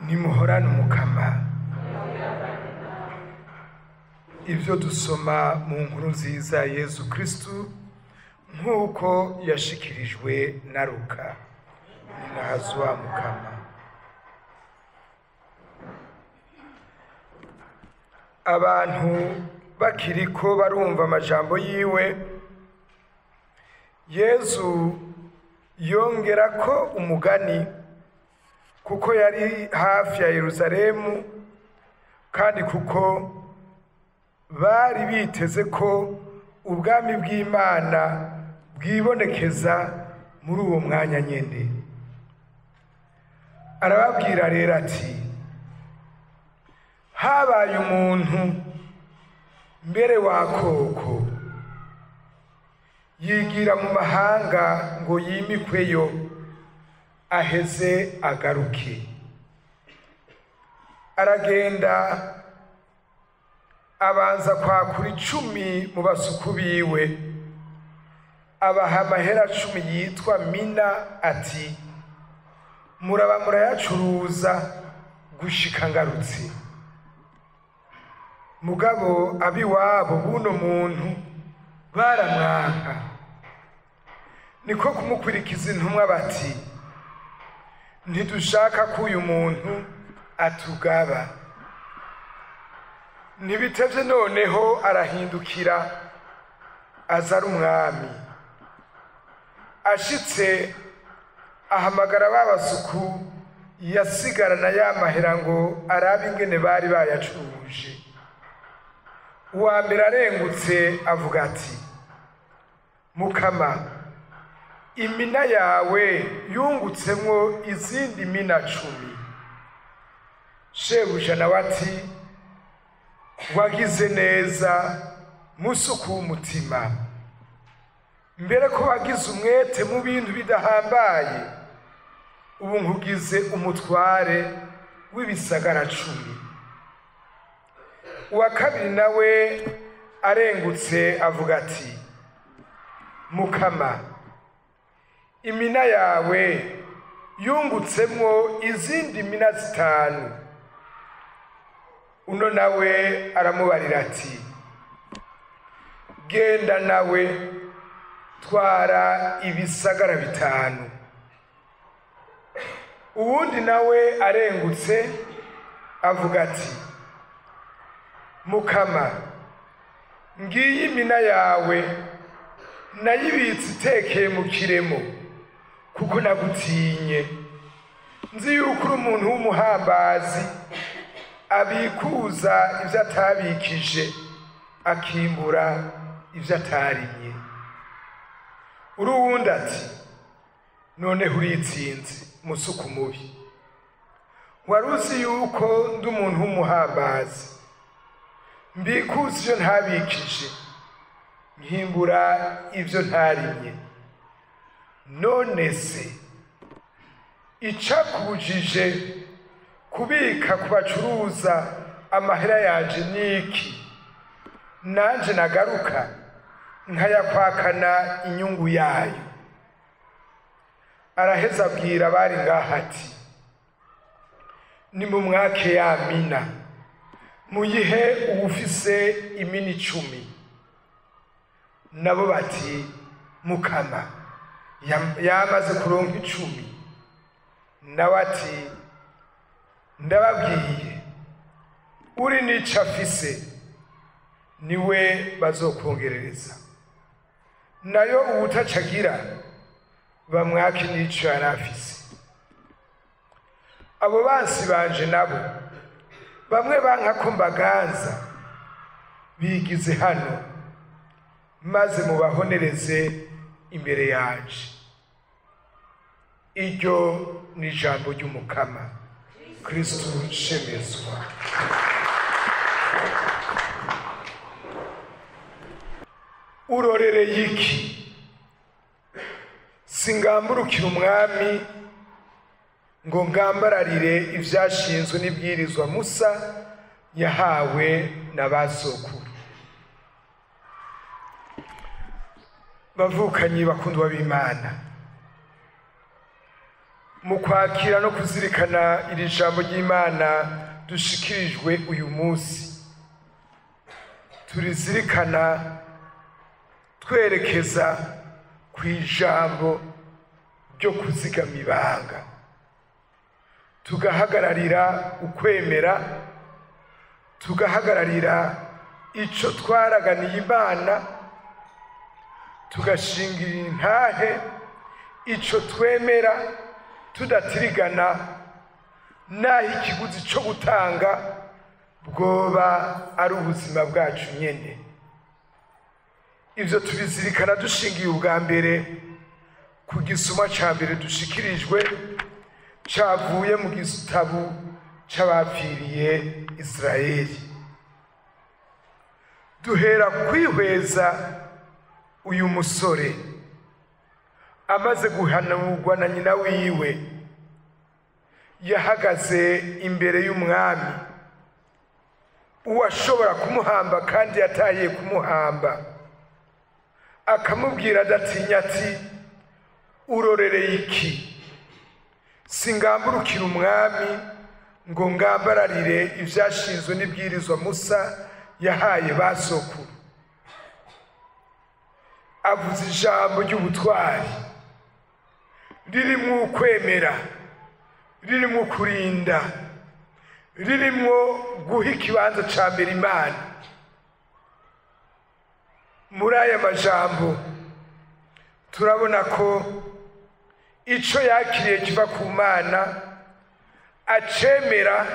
nimuhorane umukama. Ibyo dusoma mu nkuru nziza Yesu Kristu nk'uko yashikirijwe na Luka. Ninahazwa mukama. Abantu bakiriko barumva amajambo yiwe, Yesu yongera ko umugani kuko yari hafi ya Yerusalemu kandi kuko bari biteze ko ubwami bw'Imana bwibonekeza muri uwo mwanya nyene. Arababwira rero ati, habaye umuntu mbere wa koko yigira mu mahanga ngo yimikweyo aheze agaruke. Aragenda abanza kwakura 10 mu basuku biwe, abaha amahera 10 yitwa mina, ati muraba murayacuruza gushika ngarutse. Mugabo abiwabo buno muntu baramwanka, niko kumukwirikiza intumwa bati, ntidushaka ko uyu muntu atugaba. Ntibitevye noneho arahindukira aza ari umwami. Ashitse ahamagara babasuku yasigarana ya mahera ngo arabe ingene bari bayacuruje. Uwa mbere arengutse avuga ati, mukama, imina yawe yungutsemwo izindi mina 10. Shebuja nawe ati, wagize neza musuku w'umutima, mbere ko wagize umwete mu bintu bidahambaye, ubu nkugize umutware w'ibisagara 10. Uwa kabiri nawe arengutse avuga ati, mukama, imina yawe yungutsemwo izindi mina 5. Uno nawe aramubarira ati, genda nawe twara ibisagara 5. Uwundi nawe arengutse avuga ati, mukama, ngiyi imina yawe nayibitse itekeye mu kiremo, kuko nagutinye, nzi yuko uri umuntu w'umuhambazi, abikuza ivyo atabikije, akimbura ivyo atarimye. Uruwundi ati, none uritsinze musuku mubi, waruzi yuko ndi umuntu w'umuhambazi, mbikuza ivyo ntabikije, nkimbura ivyo ntarimye. None se icakubujije kubika kubacuruza amahera yanje niki, nanje nagaruka nkayakwakana inyungu yayo? Araheza abwira abari ngaha ati, nimumwake ya mina, muyihe uwufise imini 10. Nabo bati, mukama, yamaze kuronka 10. Nawe ati, ndababwiye, uri nica afise niwe bazokongerereza, nayo uwutacagira bamwake n'ico yari afise. Abo bansi banje nabo bamwe banka ko mbaganza, bigize hano maze mubahonereze imbere yanje. Iryo ni ijambo ry'umukama. Kristu shemezwa. Urorereye iki? Singamburukira umwami ngo ngambararire ivyashinzwe n'ibwirizwa Musa yahawe na basokuru. Bavukanyi bakundwa b'Imana, mu kwakira no kuzirikana iri jambo ry'Imana dushikirijwe uyu munsi, turizirikana twerekeza ku ijambo ryo kuzigama ibanga, tugahagararira ukwemera, tugahagararira ico twaraganiye Imana, tugashingira intahe ico twemera tudatirigana, naho ikiguzi co gutanga bwoba ari ubuzima bwacu nyene. Ivyo tubizirikana dushingiye ubwa mbere ku gisuma ca mbere dushikirijwe cavuye mu gitabo c'abapfiriye Israeli. Duhera kwihweza uyu musore amaze guhanurwa na nyina wiwe, yahagaze imbere y'umwami uwashobora kumuhamba kandi yatahiye kumuhamba, akamubwira adatinya ati, urorereye iki? Singamburukira umwami ngo ngambararire ivyashinzwe n'ibwirizwa Musa yahaye basokuru. Avuze ijambo ry'ubutwari ririmwo ukwemera, ririmwo kurinda, ririmwo guha ikibanza ca mbere Imana. Muri aya majambo turabona ko ico yakiriye kiva ku Mana, acemera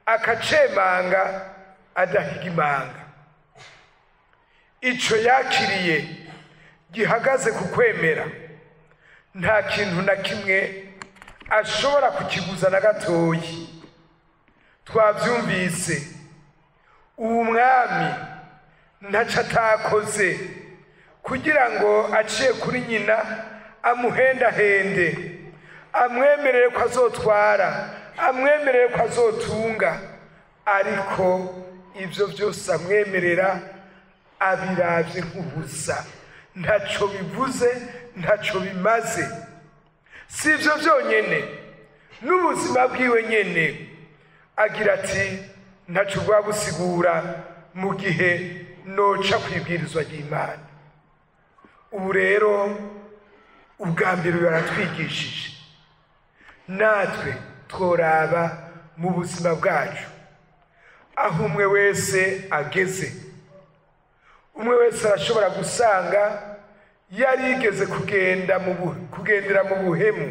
akacemanga adahiga imanga. Ico yakiriye gihagaze ku kwemera, nta kintu na kimwe ashobora kukiguza na gatoyi. Twavyumvise, uwo mwami ntaco atakoze kugira ngo aciye kuri nyina amuhendahende, amwemerere ko azotwara, amwemerere ko azotunga, ariko ivyo vyose amwemerera abiravye nk'ubusa, ntaco bivuze, ntaco bimaze. Si ivyo vyonyene, n'ubuzima bwiwe nyene agira ati ntaco bwabusigura mu gihe noca kwibwirizwa ry'Imana. Ubu rero ubwa mbere baratwigishije, natwe tworaba mu buzima bwacu aho umwe wese ageze. Umwe wese arashobora gusanga yarigeze kugendera mu buhemu,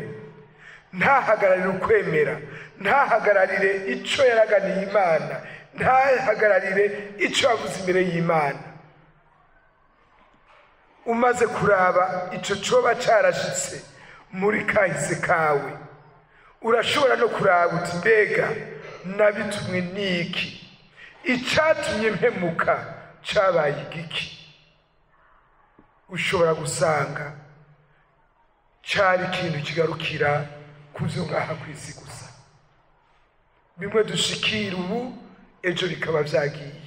ntahagararire ukwemera, ntahagararire ico yaraganiye Imana, ntahagararire ico yavuze imbere y'Imana. Umaze kuraba ico coba carashitse muri kahise kawe, urashobora no kuraba uti mbega nabitumwe niki? Icatumye mpemuka cabaye igiki? Ushobora gusanga cari ikintu kigarukira kuvyo ngaha kw'isi gusa. Bimwe dushikira ubu, ejo bikaba vyagiye.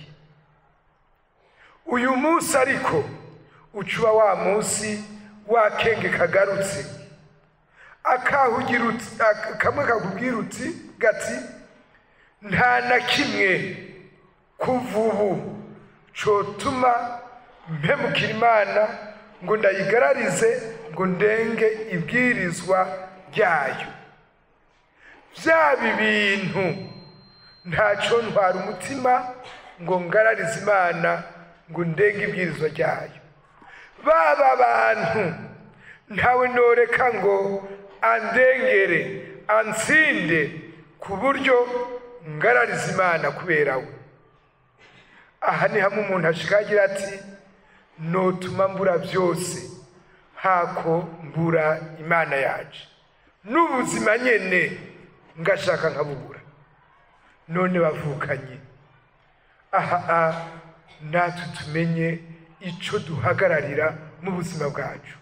Uyu munsi ariko ucuba wa munsi wakenge kagarutse, akahugira uti, kamwe kakubwira uti gati, nta na kimwe kuva ubu cotuma mpemukira Imana ngo ndayigararize, ngo ndenge ibwirizwa ryayo. Vyabi bintu ntaco ntwara umutima ngo ngararize Imana ngo ndenge ibwirizwa ryayo. Baba bantu ntawe noreka ngo andengere, ansinde ku buryo ngararize Imana kubera we. Aha ni hamwe umuntu ashikagira ati, notuma mbura byose hako mbura Imana yaje, n'ubuzima nyene ngashaka nkabubura. None bavukanye, aha natwe tumenye ico duhagararira mu buzima bwacu,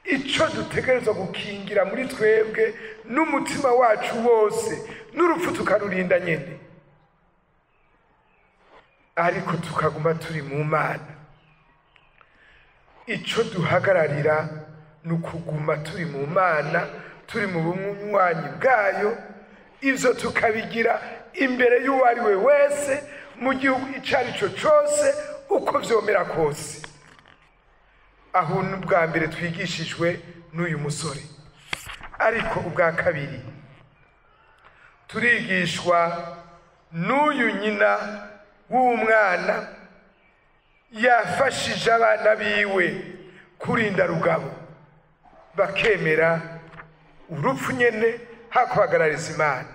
ico dutegerezwa gukingira muri twebwe n'umutima wacu wose, n'urupfu tukarurinda nyene, ariko tukaguma turi mu Mana. Ico duhagararira n'ukuguma turi mu Mana turi mu bunywanyi bwayo, ivyo tukabigira imbere y'uwari we wese mu gihugu icarico cose uko vyomera kose. Aho n'ubwa mbere twigishijwe n'uyu musore. Ariko ubwa kabiri turigishwa n'uyu nyina w'umwana yafashije abana biwe kurinda rugabo bakemera urupfu nyene hakubagarariza Imana.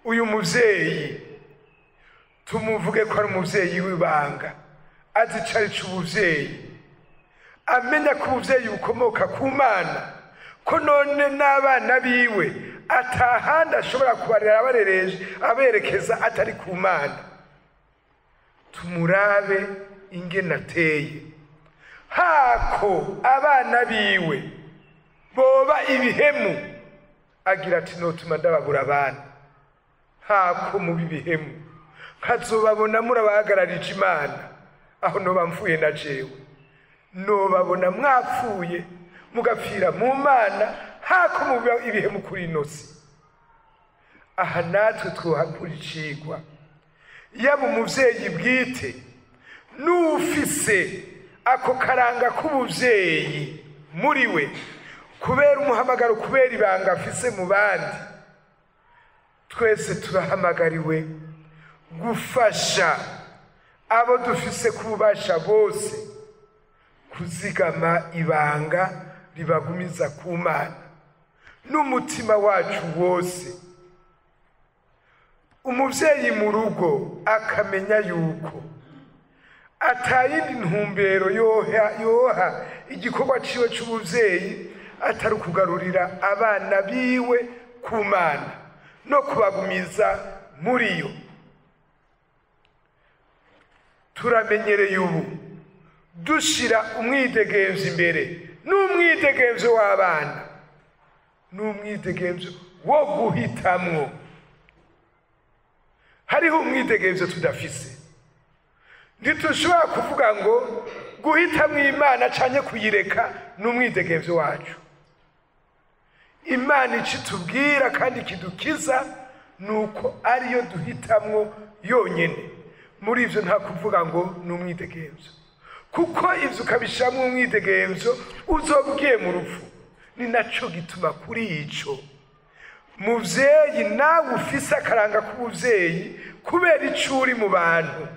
Uyu muvyeyi tumuvuge ko ari umuvyeyi w'ibanga, azi icarico ubuvyeyi, amenya ko ubuvyeyi bukomoka ku Mana, ko none n'abana biwe atahandi ashobora kubarera aberekeza atari ku Mana. Tumurabe ingene ateye. Hako abana biwe boba ibihemu, agira ati notuma ndababura abana. Hako mubi bihemu, nkazobabona murabahagararije Imana, aho noba mfuye na jewe. Nobabona mwapfuye mugapfira mu Mana, hako mubi ibihemu kuri inosi. Aha natwe twohakura icigwa. Yaba umuvyeyi bwite n'ufise ako karanga k'ubuvyeyi muri we, kubera umuhamagaro, kubera ibanga afise mu bandi, twese turahamagariwe gufasha abo dufise kububasha bose kuzigama ibanga ribagumiza ku Mana n'umutima wacu wose. Umuvyeyi mu rugo akamenya yuko atayindi ntumbero yoha igikorwa ciwe c'ubuvyeyi atari kugarurira abana biwe ku Mana no kubagumiza muri yo. Turamenyereye ubu dushira umwidegemvyo imbere, n'umwidegemvyo w'abana, n'umwidegemvyo wo guhitamwo. Hariho umwidegemvyo tudafise. Ntitushobora kuvuga ngo guhitamwo Imana canke kuyireka n'umwidegemvyo wacu. Imana icitubwira kandi kidukiza nuko ariyo duhitamwo yonyene. Muri ivyo nta kuvuga ngo n'umwidegemvyo, kuko ivyo ukabishamwo umwidegemvyo uzobwiye mu rupfu. Ni naco gituma kuri ico muvyeyi nawe ufise akaranga k'ubuvyeyi, kubera ico uri mu bantu,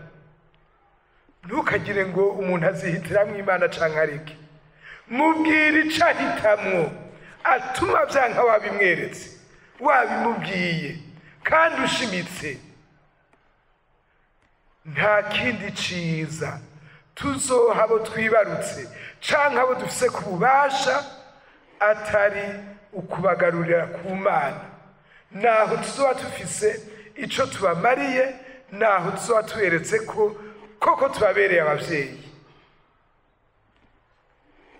ntukagire ngo umuntu azihitiramwo Imana canke areke. Mubwire ico ahitamwo, atuma vyanka wabimweretse, wabimubwiye kandi ushimitse. Nta kindi ciza tuzoha abo twibarutse canke abo dufise kububasha atari ukubagarurira ku Mana. Naho tuzoba tufise ico tubamariye, naho tuzoba tuberetse ko koko tubabereye abavyeyi.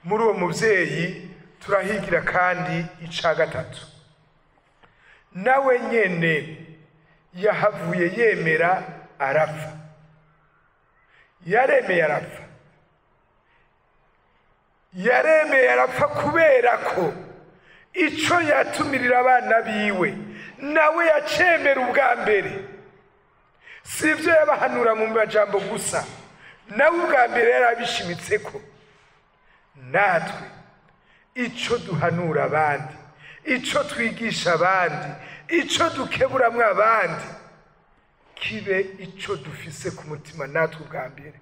Muri uwo muvyeyi turahigira kandi ica gatatu. Nawe nyene yahavuye yemera arapfa. Yaremeye arapfa. Yaremeye arapfa kubera ko ico yatumirira abana biwe nawe yacemera ubwa mbere. Sivyo yabahanura mu majambo gusa, nawe ubwa mbere yarabishimitseko. Natwe ico duhanura abandi, ico twigisha abandi, ico dukeburamwo abandi, kibe ico dufise ku mutima natwe ubwa mbere.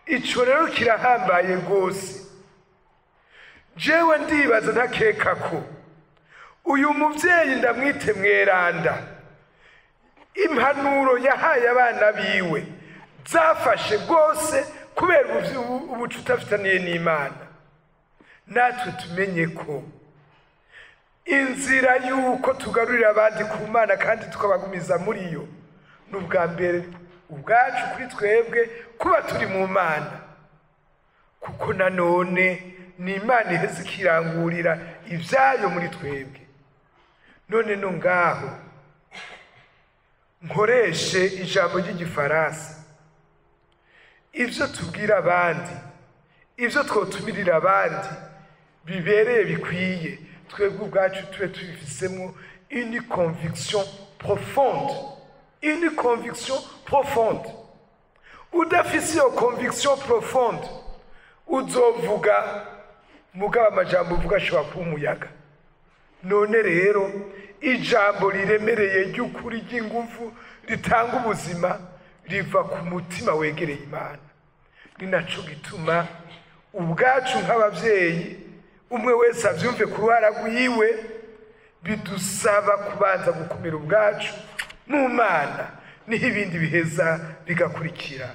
Ico rero kirahambaye gose. Jewe ndibaza ntakeka ko uyu muvyeyi ndamwite mweranda, impanuro yahaye abana biwe zafashe gose kubera ubucuti afitaniye n'Imana. Natwe tumenye ko inzira yuko tugarurira abandi ku Mana kandi tukabagumiza muri yo, n'ubwa mbere ubwacu kuri twebwe kuba turi mu Mana, kuko nanone ni Imana iheze ikirangurira ivyayo muri twebwe. None no ngaho nkoreshe ijambo ry'igifaransa. Ivyo tubwira abandi, ivyo twotumirira abandi bibereye bikwiye twebwe ubwacu tube tubifisemo une conviction profonde udafise iyo conviction profonde uzovuga mugaba amajambo uvuga ashobora kuba umuyaga. None rero ijambo riremereye ry'ukuri ry'inguvu ritanga ubuzima riva ku mutima wegereye Imana. Ni naco gituma ubwacu nk'abavyeyi umwe wese avyumve ku ruhara rwiwe bidusaba kubanza gukomera ubwacu mu Mana niho ibindi biheza bigakurikira.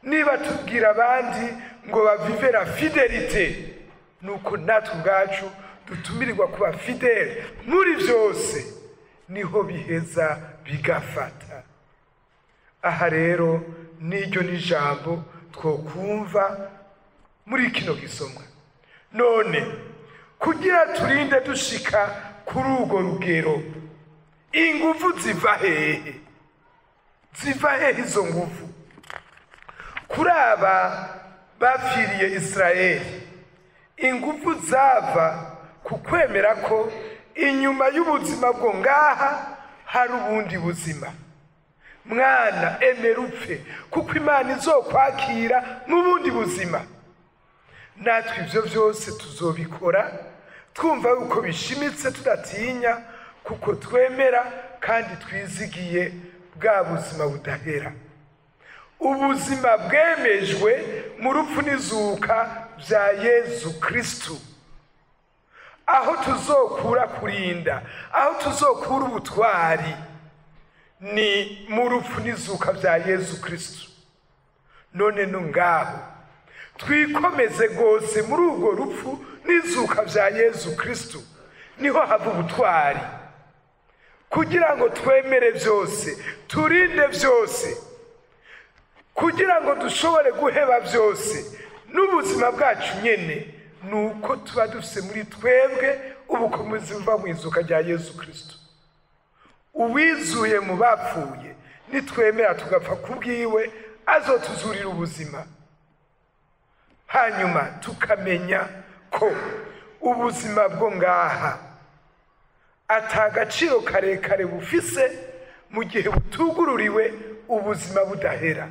Niba tubwira abandi ngo bavive la fidelite, nuko natwe ubwacu dutumirirwa kuba fidele muri byose, niho biheza bigafata. Aha rero niryo n'ijambo twokumva muri kino gisomwa. None kugira turinde dushika kuri urwo rugero, inguvu ziva hehe? Ziva hehe izo nguvu? Kuri aba bapfiriye Israeli, inguvu zava ku kwemera ko inyuma y'ubuzima bwo ngaha hari ubundi buzima. Mwana emera upfe kuko Imana izokwakira mu bundi buzima. Natwe ivyo byose tuzobikora twumva yuko bishimitse tudatinya, kuko twemera kandi twizigiye bwa buzima budahera, ubuzima bwemejwe mu rupfu n'izuka bya Yezu Kristu. Aho tuzokura kurinda, aho tuzokura ubutwari ni mu rupfu n'izuka bya Yezu Kristu. None no ngaho twikomeze gose muri urwo rupfu n'izuka bya Yezu Kristu, niho hava ubutwari kugira ngo twemere byose, turinde byose, kugira ngo dushobore guheba byose n'ubuzima bwacu nyene. Nuko tuba dufise muri twebwe ubukomezi buva mu izuka rya Yezu Kristu. Uwizuye mu bapfuye nitwemera tugapfa kubwiwe azotuzurira ubuzima. Hanyuma tukamenya ko ubuzima bwo ngaha atagaciro karekare bufise mu gihe butugururiwe ubuzima budahera.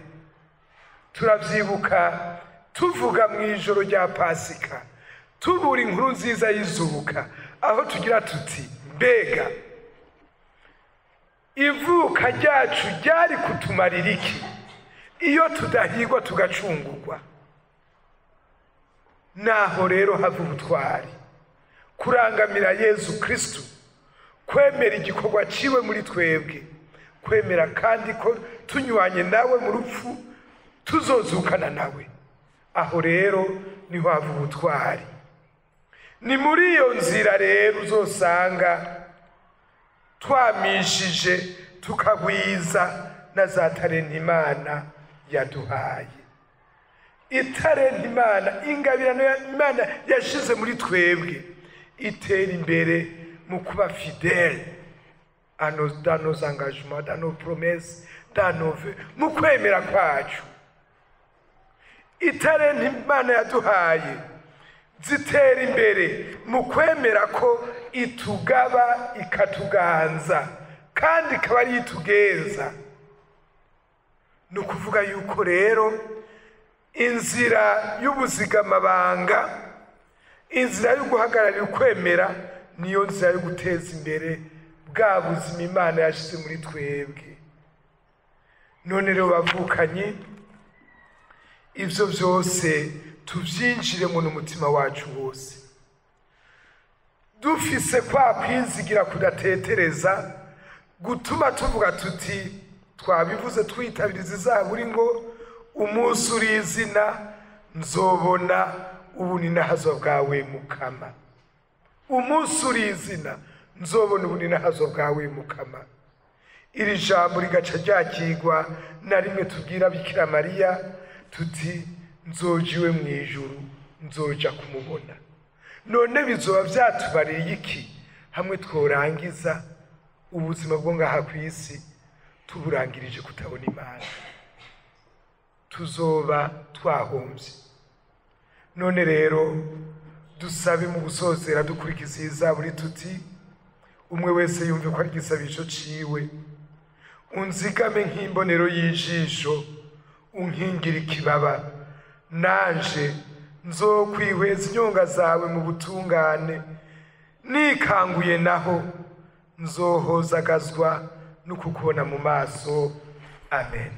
Turavyibuka tuvuga mu ijoro rya Pasika, tubura inkuru nziza y'izuka, aho tugira tuti mbega ivuka ryacu ryari kutumarira iki iyo tudahigwa tugacungurwa? Naho rero hava ubutwari kurangamira Yezu Kristu, kwemera igikorwa ciwe muri twebwe, kwemera kandi ko tunywanye nawe mu rupfu tuzozukana nawe. Aho rero niho hava ubutwari. Ni muri iyo nzira rero uzosanga twamishije tukagwiza na za talenti Imana yaduhaye. Italenti Imana, ingabirano Imana yashize muri twebwe itera imbere mu kuba fidèle dans nos engagements, dans nos promesses, dans nos vœux, mu kwemera kwacu. Italenti Imana yaduhaye zitera imbere mu kwemera ko itugaba ikatuganza kandi ikaba ari itugeza. Ni ukuvuga yuko rero inzira y'ubuzigamabanga, inzira yo guhagararira ukwemera, niyo nzira yo guteza imbere bwa buzima Imana yashize muri twebwe. None rero bavukanye, ivyo byose tuvyinjiremo n'umutima wacu wose, dufise kwa kwizigira kudatetereza gutuma tuvuga tuti, twabivuze twitabiriza izaburi ngo umunsi urizina nzobona ubuninahazo bwawe Mukama. Umunsi urizina nzobona ubuninahazo bwawe Mukama. Iri jambo rigaca ryakigwa na rimwe tubwira Bikira Mariya tuti nzojiwe mu ijuru, nzoja kumubona. None bizoba vyatubariye iki hamwe tworangiza ubuzima bwo ngaha kw'isi tuburangirije kutabona Imana? Tuzoba twahomvye. None rero dusabe mu gusozera dukurikiza izaburi tuti umwe wese yumve ko ari igisabisho ciwe. Unzigame nk'imbonero y'ijisho, unkingira ikibaba, nanje nzokwihweza inyonga zawe mu butungane, nikanguye naho nzohozagazwa no kukubona mu maso. Amen.